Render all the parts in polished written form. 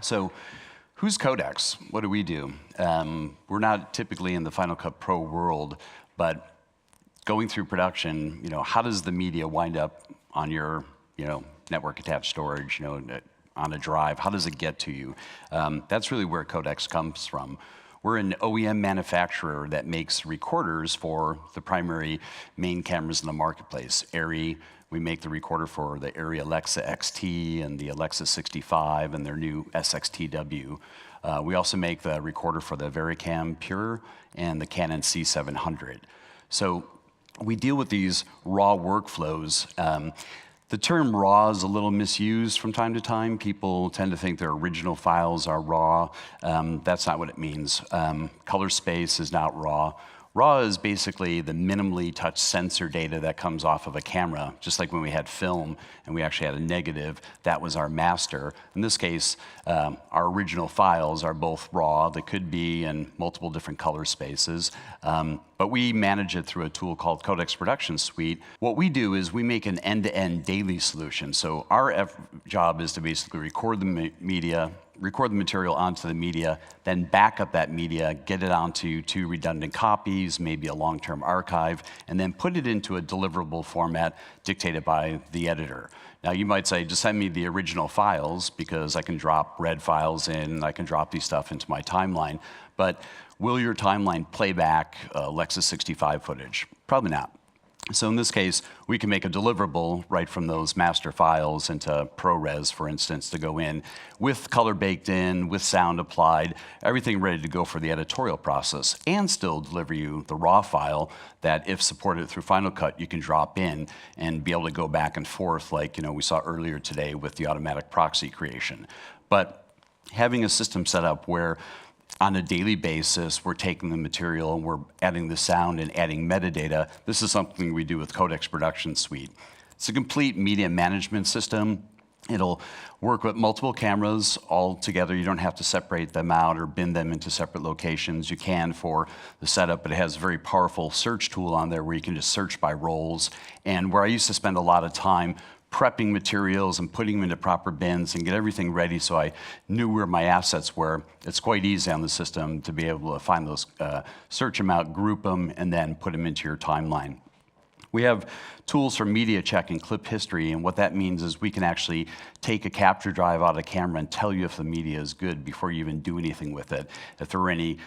So who's Codex? What do we do? We're not typically in the Final Cut Pro world, but going through production, how does the media wind up on your network attached storage, on a drive? How does it get to you? That's really where Codex comes from. We're an OEM manufacturer that makes recorders for the primary main cameras in the marketplace. ARRI, we make the recorder for the ARRI Alexa XT and the Alexa 65 and their new SXTW. We also make the recorder for the VariCam Pure and the Canon C700. So we deal with these raw workflows. The term raw is a little misused from time to time. People tend to think their original files are raw. That's not what it means. Color space is not raw. Raw is basically the minimally touched sensor data that comes off of a camera, just like when we had film and we actually had a negative, that was our master. In this case, our original files are both raw. They could be in multiple different color spaces, but we manage it through a tool called Codex Production Suite. What we do is we make an end-to-end daily solution. So our job is to basically record the media, record the material onto the media, then back up that media, get it onto 2 redundant copies, maybe a long-term archive, and then put it into a deliverable format dictated by the editor. Now you might say, just send me the original files because I can drop red files in, I can drop these stuff into my timeline, but will your timeline play back Alexa 65 footage? Probably not. So in this case, we can make a deliverable right from those master files into ProRes, for instance, to go in with color baked in, with sound applied, everything ready to go for the editorial process, and still deliver you the raw file that, if supported through Final Cut, you can drop in and be able to go back and forth like we saw earlier today with the automatic proxy creation. But having a system set up where on a daily basis, we're taking the material and we're adding the sound and adding metadata. This is something we do with Codex Production Suite. It's a complete media management system. It'll work with multiple cameras all together. You don't have to separate them out or bin them into separate locations. You can for the setup, but it has a very powerful search tool on there where you can just search by roles. And where I used to spend a lot of time prepping materials and putting them into proper bins and get everything ready so I knew where my assets were. It's quite easy on the system to be able to find those, search them out, group them, and then put them into your timeline. We have tools for media check and clip history, and what that means is we can actually take a capture drive out of the camera and tell you if the media is good before you even do anything with it. If there are any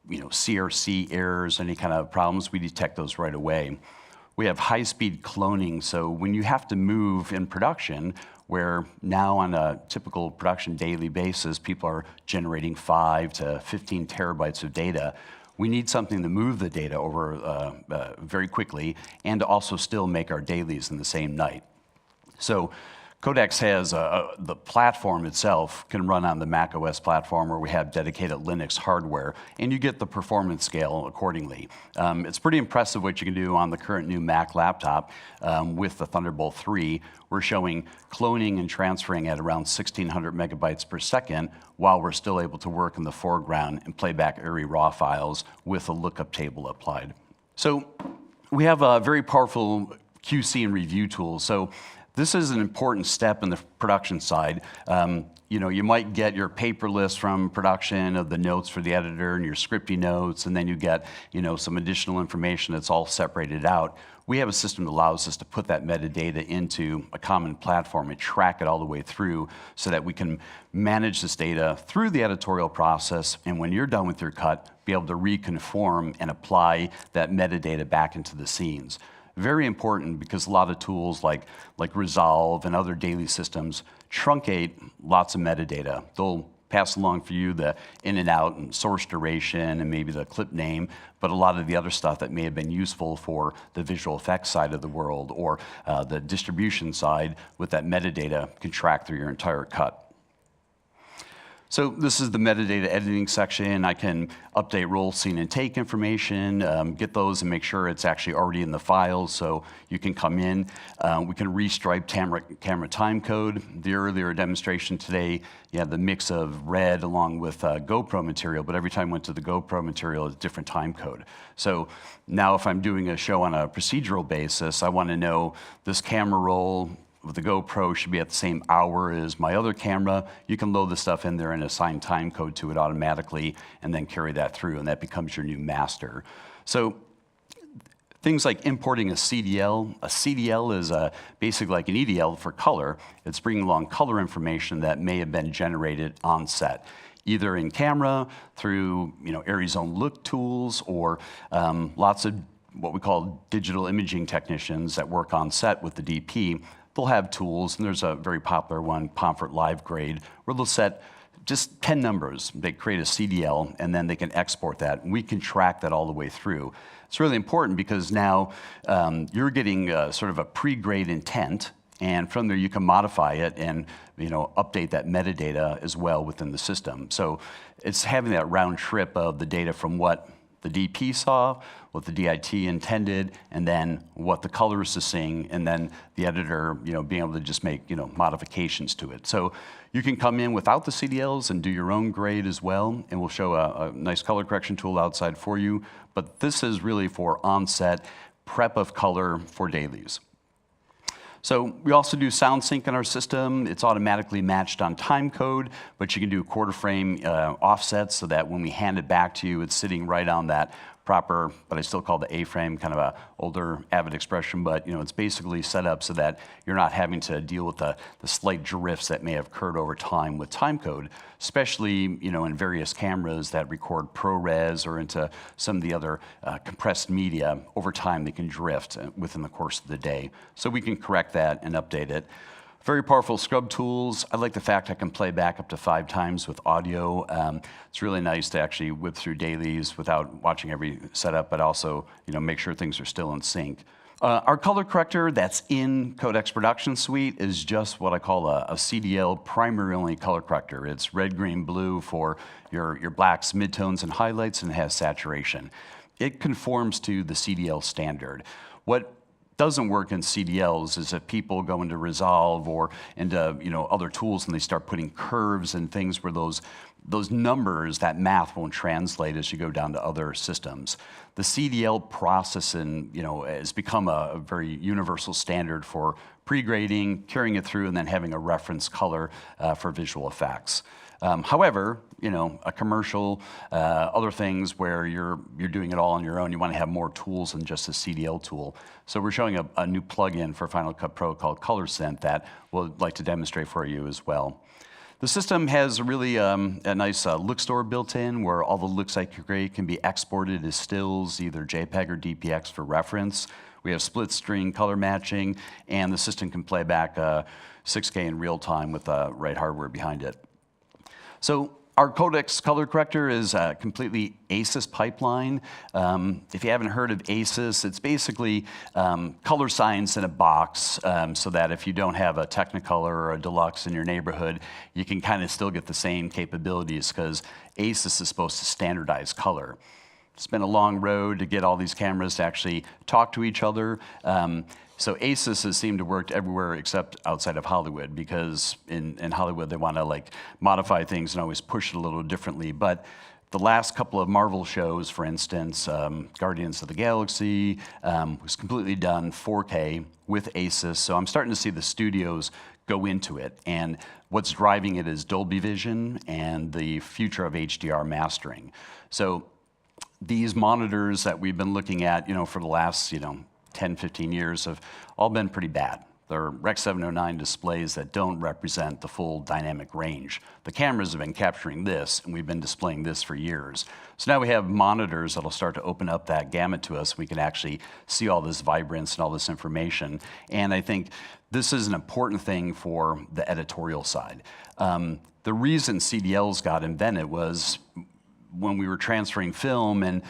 CRC errors, any kind of problems, we detect those right away. We have high-speed cloning, so when you have to move in production, where now on a typical production daily basis, people are generating 5 to 15 terabytes of data, we need something to move the data over very quickly and to also still make our dailies in the same night. So Codex has the platform itself can run on the Mac OS platform where we have dedicated Linux hardware, and you get the performance scale accordingly. It's pretty impressive what you can do on the current new Mac laptop with the Thunderbolt 3. We're showing cloning and transferring at around 1,600 megabytes per second while we're still able to work in the foreground and play back ARRI raw files with a lookup table applied. So we have a very powerful QC and review tool. So this is an important step in the production side. You might get your paper list from production of the notes for the editor and your scripty notes, and then you get some additional information that's all separated out. We have a system that allows us to put that metadata into a common platform and track it all the way through so that we can manage this data through the editorial process, and when you're done with your cut, be able to reconform and apply that metadata back into the scenes. Very important because a lot of tools like Resolve and other daily systems truncate lots of metadata. They'll pass along for you the in and out and source duration and maybe the clip name, but a lot of the other stuff that may have been useful for the visual effects side of the world or the distribution side with that metadata can track through your entire cut. So this is the metadata editing section. I can update roll, scene, and take information, get those and make sure it's actually already in the files so you can come in. We can restripe camera time code. The earlier demonstration today, you had the mix of red along with GoPro material, but every time I went to the GoPro material, it's a different time code. So now if I'm doing a show on a procedural basis, I want to know this camera roll the GoPro should be at the same hour as my other camera. You can load the stuff in there and assign time code to it automatically and then carry that through, and that becomes your new master. So things like importing a CDL. A CDL is basically like an EDL for color. It's bringing along color information that may have been generated on set, either in camera, through ARRI's own look tools, or lots of what we call digital imaging technicians that work on set with the DP. They'll have tools, and there's a very popular one, Pomfret Live Grade, where they'll set just 10 numbers. They create a CDL, and then they can export that, and we can track that all the way through. It's really important because now you're getting sort of a pre-grade intent, and from there you can modify it and update that metadata as well within the system. So it's having that round trip of the data from what the DP saw, what the DIT intended, and then what the colorist is seeing, and then the editor, being able to just make, modifications to it. So you can come in without the CDLs and do your own grade as well, and we'll show a nice color correction tool outside for you. But this is really for on-set prep of color for dailies. So we also do sound sync in our system. It's automatically matched on time code, but you can do quarter frame offsets so that when we hand it back to you, it's sitting right on that proper, but I still call the A-frame, kind of a older Avid expression, but it's basically set up so that you're not having to deal with the slight drifts that may have occurred over time with time code, especially in various cameras that record ProRes or into some of the other compressed media. Over time, they can drift within the course of the day. So we can correct that and update it. Very powerful scrub tools. I like the fact I can play back up to 5 times with audio. It's really nice to actually whip through dailies without watching every setup, but also make sure things are still in sync. Our color corrector that's in Codex Production Suite is just what I call a CDL primary only color corrector. It's red, green, blue for your blacks, midtones, and highlights, and it has saturation. It conforms to the CDL standard. What doesn't work in CDLs is if people go into Resolve or into other tools and they start putting curves and things where those numbers, that math won't translate as you go down to other systems. The CDL processing has become a very universal standard for pre-grading, carrying it through, and then having a reference color for visual effects. However, a commercial, other things where you're doing it all on your own, you want to have more tools than just a CDL tool. So we're showing a new plugin for Final Cut Pro called Color Synth that we'll like to demonstrate for you as well. The system has really a nice look store built in where all the looks that you create can be exported as stills, either JPEG or DPX for reference. We have split screen color matching, and the system can play back 6K in real time with the right hardware behind it. So our Codex color corrector is a completely ASIS pipeline. If you haven't heard of ASIS, it's basically color science in a box, so that if you don't have a Technicolor or a Deluxe in your neighborhood, you can kind of still get the same capabilities because ASIS is supposed to standardize color. It's been a long road to get all these cameras to actually talk to each other. So ASIS has seemed to work everywhere except outside of Hollywood, because in Hollywood they want to modify things and always push it a little differently. But the last couple of Marvel shows, for instance, Guardians of the Galaxy, was completely done 4K with ASIS. So I'm starting to see the studios go into it. And what's driving it is Dolby Vision and the future of HDR mastering. So these monitors that we've been looking at, for the last, 10, 15 years have all been pretty bad. They're Rec. 709 displays that don't represent the full dynamic range. The cameras have been capturing this, and we've been displaying this for years. So now we have monitors that'll start to open up that gamut to us. We can actually see all this vibrance and all this information. And I think this is an important thing for the editorial side. The reason CDLs got invented was when we were transferring film and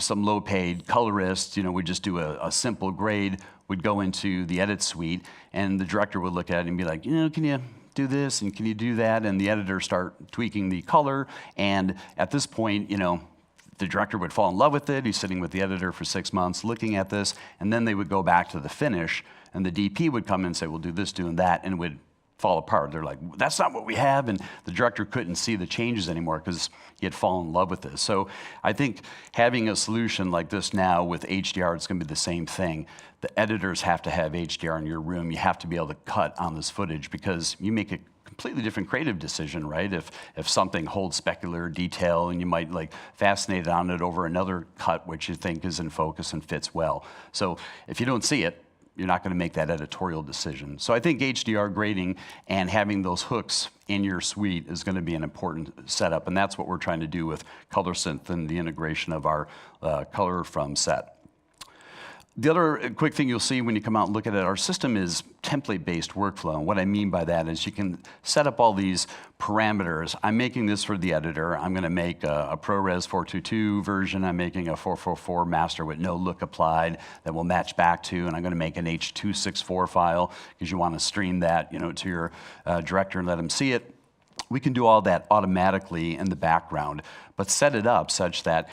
some low-paid colorist, would just do a simple grade, would go into the edit suite, and the director would look at it and be like, can you do this and can you do that? And the editor start tweaking the color, and at this point, the director would fall in love with it. He's sitting with the editor for 6 months looking at this, and then they would go back to the finish, and the DP would come in and say, we'll do this, doing that, and it would fall apart. They're like, that's not what we have, and the director couldn't see the changes anymore because he had fallen in love with this. So I think having a solution like this now with HDR, it's going to be the same thing. The editors have to have HDR in your room. You have to be able to cut on this footage because you make a completely different creative decision, right? If something holds specular detail and you might like fascinate on it over another cut which you think is in focus and fits well. So if you don't see it, you're not going to make that editorial decision. So I think HDR grading and having those hooks in your suite is going to be an important setup, and that's what we're trying to do with ColorSynth and the integration of our color from set. The other quick thing you'll see when you come out and look at it, our system is template-based workflow. And what I mean by that is you can set up all these parameters. I'm making this for the editor. I'm going to make a ProRes 422 version. I'm making a 444 master with no look applied that will match back to, and I'm going to make an H.264 file because you want to stream that, to your director and let him see it. We can do all that automatically in the background, but set it up such that,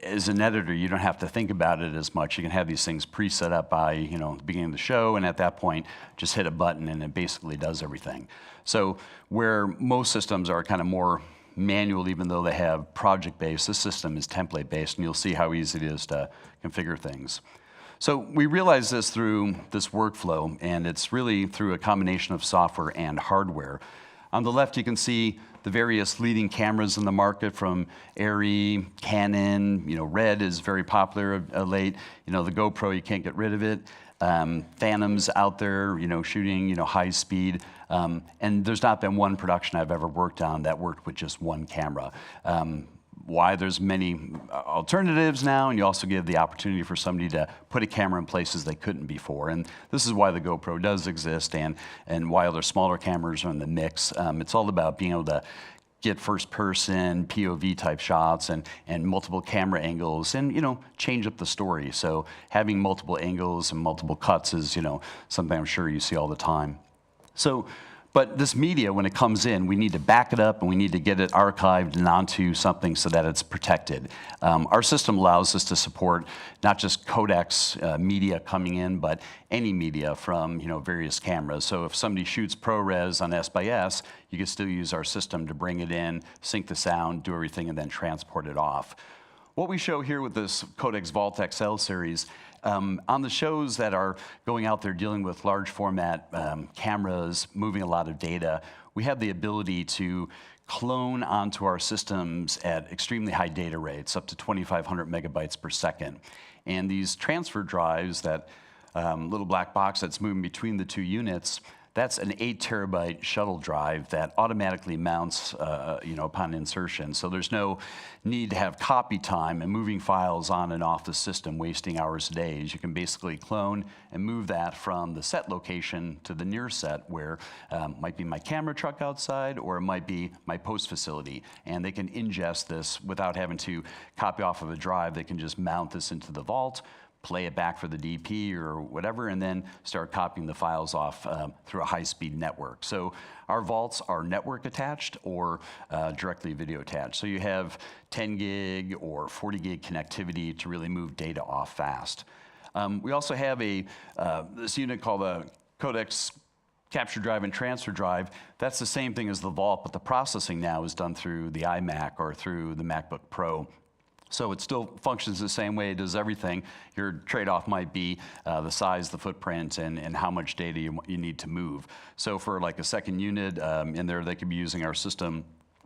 as an editor, you don't have to think about it as much. You can have these things pre-set up by, the beginning of the show, and at that point, just hit a button and it basically does everything. So where most systems are kind of more manual, even though they have project-based, this system is template-based, and you'll see how easy it is to configure things. So we realized this through this workflow, and it's really through a combination of software and hardware. On the left, you can see the various leading cameras in the market from Arri, Canon, Red is very popular of late. The GoPro, you can't get rid of it. Phantoms out there, shooting, high speed. And there's not been one production I've ever worked on that worked with just one camera. Why there's many alternatives now, and you also give the opportunity for somebody to put a camera in places they couldn't before. And this is why the GoPro does exist, and why other smaller cameras are in the mix. It's all about being able to get first-person POV type shots and multiple camera angles, and change up the story. So having multiple angles and multiple cuts is something I'm sure you see all the time. But this media, when it comes in, we need to back it up and we need to get it archived and onto something so that it's protected. Our system allows us to support not just Codex media coming in, but any media from various cameras. So if somebody shoots ProRes on S/S, you can still use our system to bring it in, sync the sound, do everything, and then transport it off. What we show here with this Codex Vault XL series, on the shows that are going out there dealing with large format cameras, moving a lot of data, we have the ability to clone onto our systems at extremely high data rates, up to 2,500 megabytes per second. And these transfer drives, that little black box that's moving between the two units, that's an 8 terabyte shuttle drive that automatically mounts upon insertion. So there's no need to have copy time and moving files on and off the system, wasting hours a day. You can basically clone and move that from the set location to the near set, where might be my camera truck outside, or it might be my post facility. And they can ingest this without having to copy off of a drive. They can just mount this into the vault, play it back for the DP or whatever, and then start copying the files off through a high-speed network. So our vaults are network attached or directly video attached. So you have 10 gig or 40 gig connectivity to really move data off fast. We also have this unit called a Codex capture drive and transfer drive. That's the same thing as the vault, but the processing now is done through the iMac or through the MacBook Pro. So it still functions the same way it does everything. Your trade-off might be the size, the footprint, and how much data you need to move. So for like a second unit in there, they could be using our system.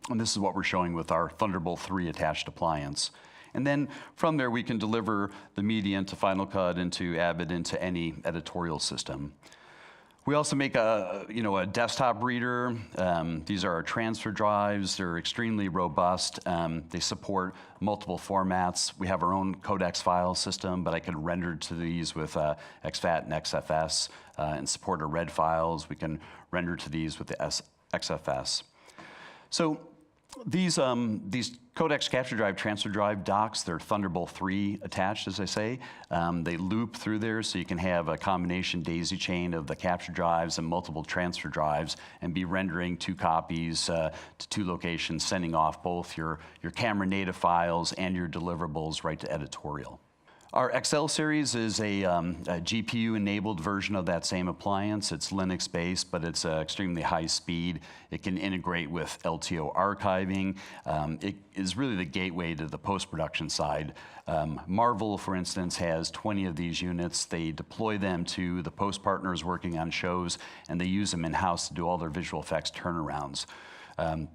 And this is what we're showing with our Thunderbolt 3 attached appliance. And then from there, we can deliver the media into Final Cut, into Avid, into any editorial system. We also make a desktop reader. These are our transfer drives. They're extremely robust. They support multiple formats. We have our own Codex file system, but I can render to these with exFAT and XFS and support our RED files. We can render to these with the XFS. So these Codex capture drive, transfer drive docks, they're Thunderbolt 3 attached, as I say. They loop through there, so you can have a combination daisy chain of the capture drives and multiple transfer drives and be rendering 2 copies to 2 locations, sending off both your camera native files and your deliverables right to editorial. Our XL series is a GPU-enabled version of that same appliance. It's Linux-based, but it's extremely high speed. It can integrate with LTO archiving. It is really the gateway to the post-production side. Marvel, for instance, has 20 of these units. They deploy them to the post partners working on shows, and they use them in-house to do all their visual effects turnarounds.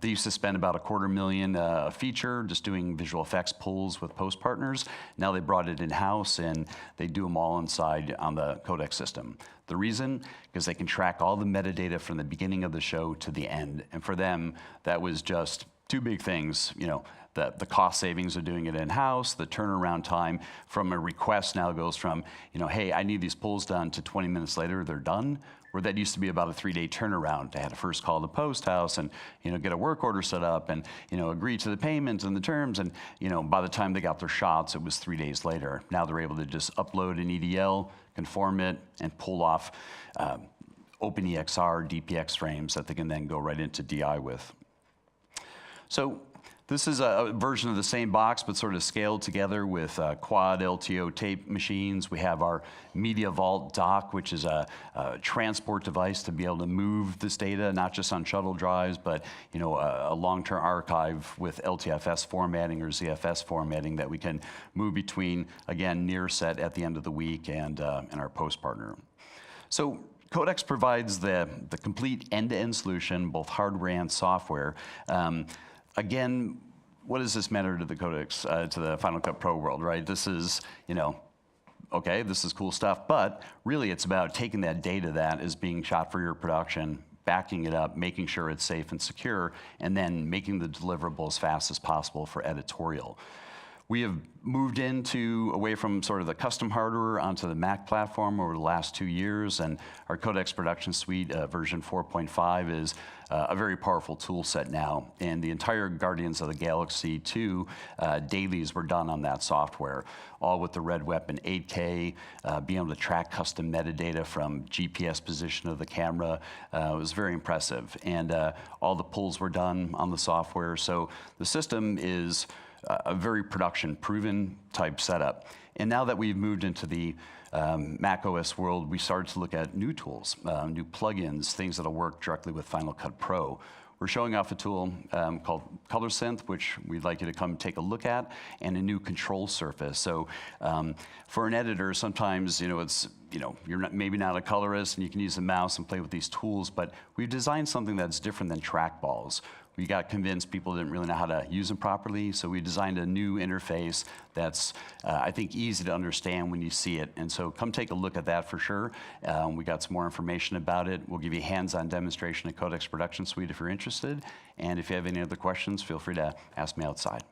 They used to spend about $250,000 a feature just doing visual effects pulls with post partners. Now they brought it in-house and they do them all inside on the Codex system. The reason? Because they can track all the metadata from the beginning of the show to the end. And for them, that was just two big things. The cost savings of doing it in-house, the turnaround time from a request now goes from, hey, I need these pulls done to 20 minutes later, they're done. Where that used to be about a 3-day turnaround. They had to first call the post house and get a work order set up and agree to the payment and the terms, and by the time they got their shots, it was 3 days later. Now they're able to just upload an EDL, conform it, and pull off OpenEXR DPX frames that they can then go right into DI with. So this is a version of the same box, but sort of scaled together with quad LTO tape machines. We have our Media Vault dock, which is a transport device to be able to move this data, not just on shuttle drives, but a long-term archive with LTFS formatting or ZFS formatting that we can move between, again, near set at the end of the week and our post partner. So Codex provides the complete end-to-end solution, both hardware and software. Again, what does this matter to the Codex, to the Final Cut Pro world, right? This is, okay, this is cool stuff, but really it's about taking that data that is being shot for your production, backing it up, making sure it's safe and secure, and then making the deliverable as fast as possible for editorial. We have moved away from sort of the custom hardware onto the Mac platform over the last 2 years, and our Codex Production Suite version 4.5 is a very powerful tool set now. And the entire Guardians of the Galaxy 2 dailies were done on that software, all with the Red Weapon 8K, being able to track custom metadata from GPS position of the camera. It was very impressive. And all the pulls were done on the software. So the system is a very production-proven type setup. And now that we've moved into the Mac OS world, we started to look at new tools, new plugins, things that'll work directly with Final Cut Pro. We're showing off a tool called Color Synth, which we'd like you to come take a look at, and a new control surface. So for an editor, sometimes it's you're maybe not a colorist and you can use the mouse and play with these tools, but we've designed something that's different than trackballs. We got convinced people didn't really know how to use them properly, so we designed a new interface that's, I think, easy to understand when you see it. And so come take a look at that for sure. We got some more information about it. We'll give you a hands-on demonstration of Codex Production Suite if you're interested. And if you have any other questions, feel free to ask me outside.